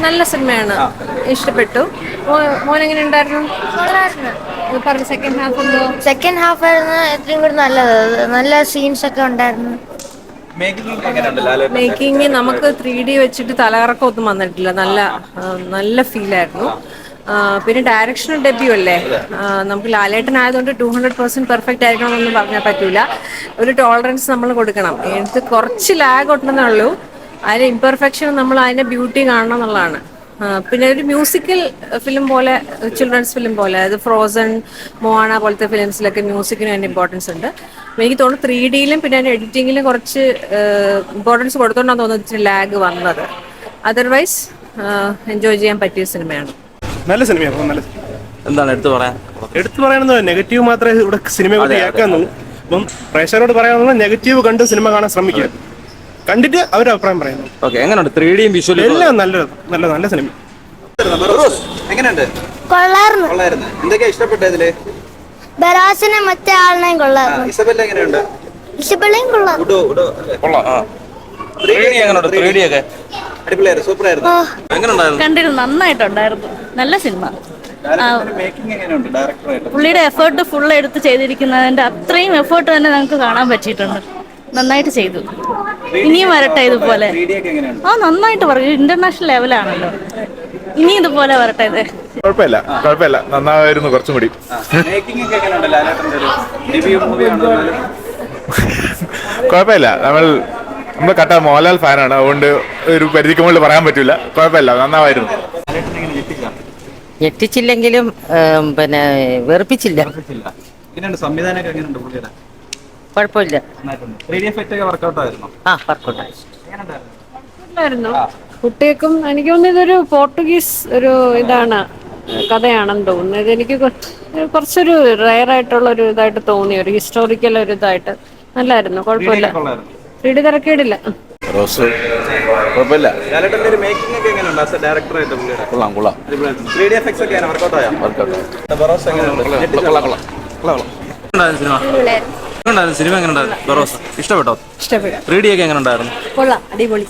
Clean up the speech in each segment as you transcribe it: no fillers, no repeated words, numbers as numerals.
നല്ല സിനിമയാണ്, ഇഷ്ടപ്പെട്ടു. മോൻ എങ്ങനെ ഉണ്ടായിരുന്നു? പറഞ്ഞു സെക്കൻഡ് ഹാഫ് എന്തോ. സെക്കൻഡ് ഹാഫ് ആയിരുന്നു ഏറ്റവും കൂടുതൽ നല്ലത്. നല്ല സീൻസ് ഒക്കെ ഉണ്ടായിരുന്നു. മേക്കിംഗ് നമുക്ക് 3D വെച്ചിട്ട് തലകറക്കം ഒന്നും വന്നിട്ടില്ല. നല്ല നല്ല ഫീലായിരുന്നു. പിന്നെ ഡയറക്ഷനും ഡെബ്യൂ അല്ലേ, നമുക്ക് ലാലേട്ടൻ ആയതുകൊണ്ട് 200% പെർഫെക്റ്റ് ആയിരിക്കണം എന്നൊന്നും പറഞ്ഞാൽ പറ്റൂല. ഒരു ടോളറൻസ് നമ്മൾ കൊടുക്കണം. എനിക്ക് കുറച്ച് ലാഗ് ഉണ്ടെന്നേ ഉള്ളൂ. അതിന്റെ ഇംപെർഫെക്ഷൻ നമ്മൾ അതിന്റെ ബ്യൂട്ടി കാണണം എന്നുള്ളതാണ്. പിന്നെ ഒരു മ്യൂസിക്കൽ ഫിലിം പോലെ, ചിൽഡ്രൻസ് ഫിലിം പോലെ, അതായത് ഫ്രോസൺ, മോണ പോലത്തെ ഫിലിംസിലൊക്കെ മ്യൂസിക്കിന് അതിൻ്റെ ഇമ്പോർട്ടൻസ് ഉണ്ട്. എനിക്ക് തോന്നുന്നു 3Dയിലും പിന്നെ അതിൻ്റെ എഡിറ്റിങ്ങിലും കുറച്ച് ഇമ്പോർട്ടൻസ് കൊടുത്തോണ്ടാന്ന് തോന്നുന്നു ലാഗ് വന്നത്. അതർവൈസ് എൻജോയ് ചെയ്യാൻ പറ്റിയ സിനിമയാണ്. നല്ല സിനിമയാണ്. നല്ല എന്താണ് എടുത്തു പറയാനെന്ന് നെഗറ്റീവ് മാത്രമേ ഇവിടെ സിനിമയെ കുറിച്ച് കേൾക്കാന്നുള്ളൂ. അപ്പം പ്രേക്ഷകരോട് പറയാനുള്ളത് നെഗറ്റീവ് കണ്ട് സിനിമ കാണാൻ ശ്രമിക്കുക, കണ്ടിട്ട് അവരുടെ അഭിപ്രായം പറയുന്നു. എങ്ങനെയുണ്ട് 3Dയും വിഷ്വലും എല്ലാം നല്ല സിനിമ. എങ്ങനെയുണ്ട്? കൊള്ളായിരുന്നു. എന്തൊക്കെയാ ഇഷ്ടപ്പെട്ടതില്? ബറാസിനെ മറ്റേ ആളിനെയും കൊള്ളായിരുന്നു. ഇസബെല്ല എങ്ങനെയുണ്ട്? ഇഷബിളയും കൊള്ളാം. കണ്ടിരുന്നു, നന്നായിട്ടുണ്ടായിരുന്നു. നല്ല സിനിമ. പുള്ളിയുടെ എഫേർട്ട് ഫുൾ എടുത്ത് ചെയ്തിരിക്കുന്നതിന്റെ അത്രയും എഫേർട്ട് തന്നെ നമുക്ക് കാണാൻ പറ്റിയിട്ടുണ്ട്. നന്നായിട്ട് ചെയ്തു. ഇനിയും വരട്ടെ ഇതുപോലെ. നന്നായിട്ട് പറയും. ഇന്റർനാഷണൽ ലെവലാണല്ലോ. ഇനി ഇതുപോലെ വരട്ടെ. കുഴപ്പമില്ല, നന്നായിരുന്നു. കുറച്ചും കൂടി കുഴപ്പമില്ല. നമ്മൾ കട്ട മോഹൻലാൽ ഫാനാണ്, അതുകൊണ്ട് ഒരു പരിധിക്ക് മുകളിൽ പറയാൻ പറ്റില്ല. കുഴപ്പമില്ല, നന്നായിരുന്നു. ഞെട്ടിച്ചില്ലെങ്കിലും പിന്നെ വെറുപ്പിച്ചില്ല. കുഴപ്പമില്ല. കുട്ടികൾക്കും എനിക്ക് തോന്നുന്നു ഇതൊരു പോർട്ടുഗീസ് ഒരു ഇതാണ്, കഥയാണെന്ന് തോന്നുന്നു. ഇതെനിക്ക് കുറച്ചൊരു റയർ ആയിട്ടുള്ള ഒരു ഇതായിട്ട് തോന്നി, ഒരു ഹിസ്റ്റോറിക്കൽ ഒരു ഇതായിട്ട്. നല്ലായിരുന്നു, കുഴപ്പമില്ല. 3D തിരക്കേടില്ല. സിനിമ എങ്ങനെയുണ്ടായിരുന്നു? ഇഷ്ടപ്പെട്ടോ? 3D ഒക്കെ എങ്ങനെ ഉണ്ടായിരുന്നു? കൊള്ളാം, അടിപൊളി.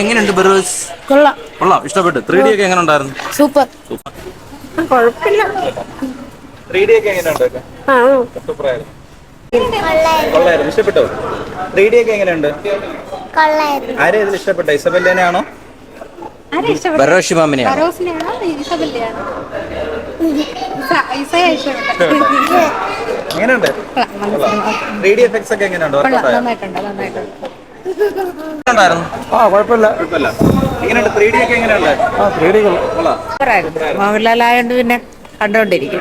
എങ്ങനെയുണ്ട് ബറോസ്? കൊള്ളാം, ഇഷ്ടപ്പെട്ടു. 3D ഒക്കെ എങ്ങനെ ഉണ്ടായിരുന്നു? സൂപ്പർ. കുഴപ്പമില്ല. 3D ഒക്കെ എങ്ങനെയുണ്ട്? സൂപ്പറായിരുന്നു. ഇഷ്ടപ്പെട്ടോ? 3D ഒക്കെ എങ്ങനെയുണ്ട്? ആരെയാ ഇതിൽ ഇഷ്ടപ്പെട്ട? ഇസബെല്ലേനെയാണോ ബറോഷി മാമിനെയാണോ? എങ്ങനെയുണ്ട്? 3D എഫക്ട്സ് ഒക്കെ എങ്ങനെയുണ്ട്? കുഴപ്പമില്ല. എങ്ങനെയുണ്ട്? 3D ഒക്കെ എങ്ങനെയുണ്ട്? 3D കൊള്ളാം. മോഹൻലാൽ ആയതുകൊണ്ട് പിന്നെ കണ്ടോണ്ടിരിക്കും.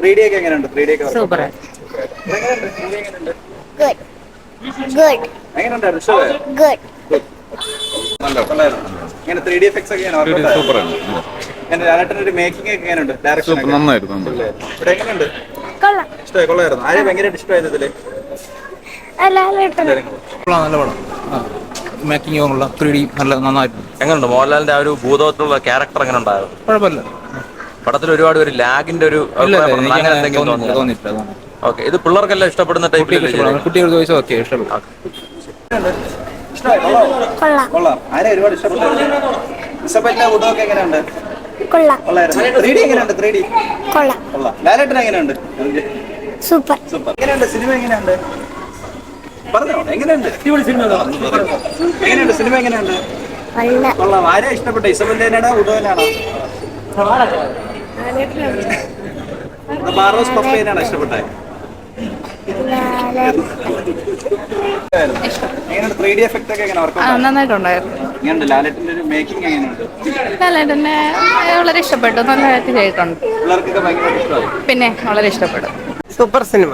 3D ഒക്കെ എങ്ങനെയുണ്ട്? 3D ഒക്കെ സൂപ്പർ. ഇങ്ങനെ 3D എഫക്ട്സ് ഒക്കെ മേക്കിംഗ് ഒക്കെ എങ്ങനെയുണ്ട്? ഡയറക്ഷൻ നന്നായിരുന്നു. ഇവിടെ എങ്ങനെയുണ്ട്? ഇഷ്ടമായി? കൊള്ളായിരുന്നു. ആരെയും ഭയങ്കരമായിട്ട് ഇഷ്ടമായത് ഇതില്? നല്ല പടം. മേക്കിംഗ് ഉള്ള 3D നന്നായിരുന്നു. എങ്ങനെയുണ്ട്? മോഹൻലാലിന്റെ ആ ഒരു ഭൂതത്തിലുള്ള ക്യാരക്ടർ എങ്ങനെ ഉണ്ടായിരുന്നു? കുഴപ്പമില്ല. പടത്തിൽ ഒരുപാട് ഒരു ലാഗിന്റെ ഒരു തോന്നിയിട്ടില്ല. ഓക്കെ, ഇത് പിള്ളേർക്കെല്ലാം ഇഷ്ടപ്പെടുന്ന ടൈപ്പിൽ കുട്ടികൾക്ക് ചോദിച്ചാൽ ഓക്കെ ഇഷ്ടപ്പെട്ടു. കൊള്ളാം. ആരെ ഒരുപാട് ഇഷ്ടപ്പെട്ടു? ഇസബെല്ല ഉഡോക്കെ എങ്ങനെയുണ്ട്? എങ്ങനെയുണ്ട്? 3D കൊള്ളാം. ലാലേട്ടൻ എങ്ങനെയുണ്ട്? സൂപ്പർ. എങ്ങനെയുണ്ട്? സിനിമ എങ്ങനെയുണ്ട്? പറഞ്ഞോ, എങ്ങനെയുണ്ട്? എങ്ങനെയുണ്ട് സിനിമ? എങ്ങനെയുണ്ട്? കൊള്ളാം. ആരെയാ ഇഷ്ടപ്പെട്ട? ഇസബെല്ലേനാണോ ഉഡോനാണോ? ബാറോസ് പപ്പേനാണോ ഇഷ്ടപ്പെട്ടത്? എങ്ങനെയുണ്ട്? 3D എഫക്ട് ഒക്കെ എങ്ങനെ? നന്നായിട്ടുണ്ടായിരുന്നു. എങ്ങനെയുണ്ട്? ലാലേട്ടന്റെ ഒരു മേക്കിംഗ് എങ്ങനെയുണ്ട്? ലാലേട്ടനെ വളരെ ഇഷ്ടപ്പെട്ടു. നല്ലതായിട്ട് ചെയ്തിട്ടുണ്ട്. പിള്ളേർക്കൊക്കെ ഭയങ്കര ഇഷ്ടമായി. പിന്നെ വളരെ ഇഷ്ടപ്പെട്ടു. Super cinema.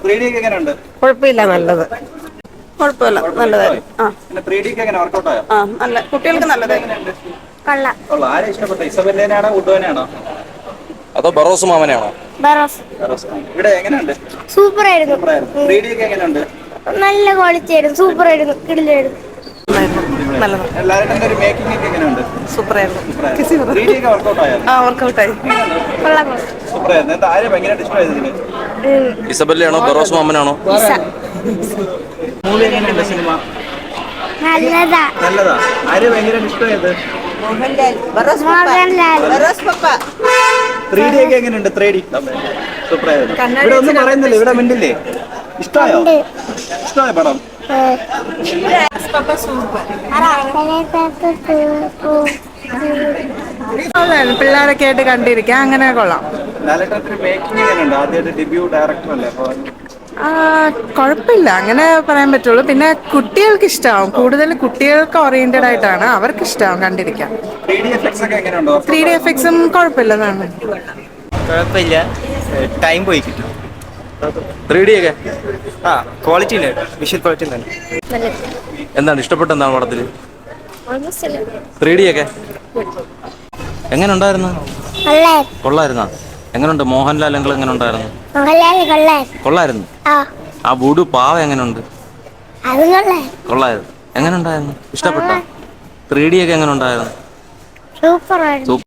3D ഒക്കെ എങ്ങനെയുണ്ട്? കുഴപ്പമില്ല, നല്ലത്. കുഴപ്പമില്ല, നല്ലതായിരുന്നു. 3D ഒക്കെ എങ്ങനെ? വർക്കൗട്ട് ആയോ? നല്ല, കുട്ടികൾക്ക് നല്ലതായിരുന്നു. കൊള്ളാം. ആരെ ഇഷ്ടപ്പെട്ട? ഇസബെല്ലേനാണോ ഉഡോനാണോ അതോ ബറോസ് മാമനെയാണോ? ഇവിടെ എങ്ങനെയുണ്ട്? സൂപ്പർ ആയിരുന്നു. 3D ഒക്കെ എങ്ങനെയുണ്ട്? നല്ല ക്വാളിറ്റി ആയിരുന്നു. സൂപ്പർ ആയിരുന്നു. കിടിലായിരുന്നു. ലാലേട്ടന്റെ ഒരു മേക്കിംഗ് ഒക്കെ എങ്ങനെയുണ്ട്? സൂപ്പറായിരുന്നു. 3D ഒക്കെ വർക്കൗട്ട് ആയോ? വർക്കൗട്ടായി. സൂപ്പറായിരുന്നു. എന്താ ആരെ ഭയങ്കരമായിട്ട് ഇഷ്ടമായത് ഇതില്? ഇസബെല്ലയാണോ ബറോസ് മാമനാണോ? മൂവി എങ്ങനെയുണ്ട്? സിനിമ നല്ലതാ. ആര് ഭയങ്കര ഇഷ്ടമായത്? 3D ഒക്കെ എങ്ങനെയുണ്ട്? 3D സൂപ്പറായിരുന്നു. ഇവിടെ ഒന്നും പറയുന്നില്ല, ഇവിടെ മിണ്ടില്ലേ? ഇഷ്ടമായോ? ഇഷ്ടമായ പടം? പിള്ളേരൊക്കെ ആയിട്ട് കണ്ടിരിക്കാം, അങ്ങനെ കൊള്ളാം. ലാലേട്ടൻ മേക്കിംഗ് എങ്ങനെയുണ്ട്? ആദ്യമായിട്ട് ഡെബ്യൂ ഡയറക്ടർ അല്ലേ, അപ്പൊ കുഴപ്പമില്ല, അങ്ങനെ പറയാൻ പറ്റുള്ളൂ. പിന്നെ കുട്ടികൾക്ക് ഇഷ്ടമാവും, കൂടുതൽ കുട്ടികൾക്ക് ഓറിയന്റഡ് ആയിട്ടാണ്, അവർക്ക് ഇഷ്ടമാവും കണ്ടിരിക്കാം. 3D എഫക്ട്സ് ഒക്കെ എങ്ങനെയുണ്ടോ? 3D എഫക്ട്സും കുഴപ്പമില്ലതാണ്. കുഴപ്പമില്ല, ടൈം പോയി കിട്ടും. 3D ഒക്കെ ക്വാളിറ്റി ഇല്ല, വിഷ്വൽ ക്വാളിറ്റി തന്നെ. എന്താണ് ഇഷ്ടപ്പെട്ട എന്താണ് പടത്തില്? 3D ഒക്കെ എങ്ങനെ ഉണ്ടായിരുന്നു? കൊള്ളായിരുന്നോ? എങ്ങനെയുണ്ട് മോഹൻലാൽ അങ്കിൾ? എങ്ങനെ ഉണ്ടായിരുന്നു? കൊള്ളായിരുന്നു. ആ ബുഡു പാവ എങ്ങനെയുണ്ട്? കൊള്ളായിരുന്നു. എങ്ങനെ ഉണ്ടായിരുന്നു? ഇഷ്ടപ്പെട്ടോ? 3D ഒക്കെ എങ്ങനെ ഉണ്ടായിരുന്നു? സൂപ്പർ